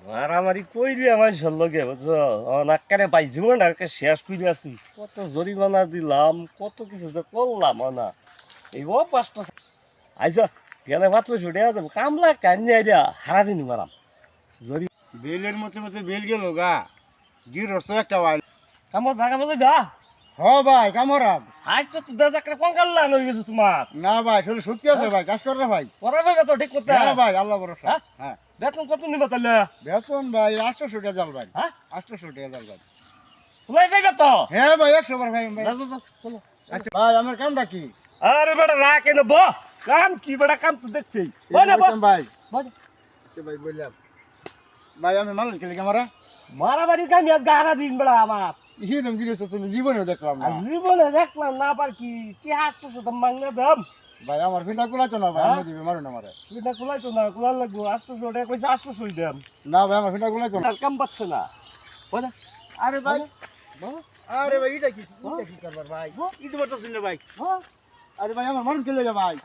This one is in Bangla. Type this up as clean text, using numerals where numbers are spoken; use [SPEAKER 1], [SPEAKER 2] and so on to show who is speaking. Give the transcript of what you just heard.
[SPEAKER 1] মারামারি কইলি আমার লগে বুঝছো নাক্কারে পাই জীবন আগে শেষ করে আছি কত জরিমানা দিলাম কত কিছু যে করলাম না এই ও পাঁচটা আইসা গেলে মাত্র ছুটে যাবো কামলা কান্নি আইডিয়া হারা দিন মারাম জরি
[SPEAKER 2] বেলের মধ্যে মধ্যে বেল গেল গা গির রস একটা ওয়াইল
[SPEAKER 1] কামড় ভাগা বলে দা
[SPEAKER 2] হ ভাই কামরাব
[SPEAKER 1] আজ তো তুই দাদা কঙ্কাল্লা হয়ে গেছে তোমার
[SPEAKER 2] না ভাই শুধু সত্যি আছে ভাই কাজ করে ভাই
[SPEAKER 1] পড়াবে তো ঠিক করতে
[SPEAKER 2] হ্যাঁ ভাই আল্লাহ ভরসা
[SPEAKER 1] হ্যাঁ?
[SPEAKER 2] হ্যাঁ
[SPEAKER 1] বেতন কত নিবা তাহলে
[SPEAKER 2] বেতন ভাই 800 টাকা জাল ভাই
[SPEAKER 1] হ্যাঁ
[SPEAKER 2] 800 টাকা জাল ভাই
[SPEAKER 1] তোমায় পাইবে তো
[SPEAKER 2] হ্যাঁ ভাই 100 বার ভাই ভাই
[SPEAKER 1] যা, যা, যা, চলো
[SPEAKER 2] আচ্ছা ভাই আমার কামটা কি
[SPEAKER 1] আরে বেটা রাখ এনে ব কাম কি বেটা কাম তো দেখছি
[SPEAKER 2] বললাম ভাই
[SPEAKER 1] বল
[SPEAKER 2] আচ্ছা ভাই বললাম ভাই আমি মালন খেলে ক্যামেরা
[SPEAKER 1] মারামারি কামি আজ গারা দিন বেড়া আমার
[SPEAKER 2] হিরম গিরে তুমি জীবনে দেখলাম না
[SPEAKER 1] আর জীবনে দেখলাম না পার কি হাসতেছে তো মাংনা দাম
[SPEAKER 2] ভাই আমার ফিটা কুলাছো না ভাই আমি দিবে মারো না মারে
[SPEAKER 1] তুইটা কুলাইতো না কুলার লাগবো আসতেছে ওটা কইছে আসতেছে ওই দাম
[SPEAKER 2] না ভাই আমার ফিটা কুলাছো না
[SPEAKER 1] আর কাম পাচ্ছে না বলে
[SPEAKER 2] আরে ভাই
[SPEAKER 1] বল
[SPEAKER 2] আরে ভাই এটা কি করবার ভাই ইটো বড় শুনলে ভাই আরে ভাই আমার মারুন খেলে ভাই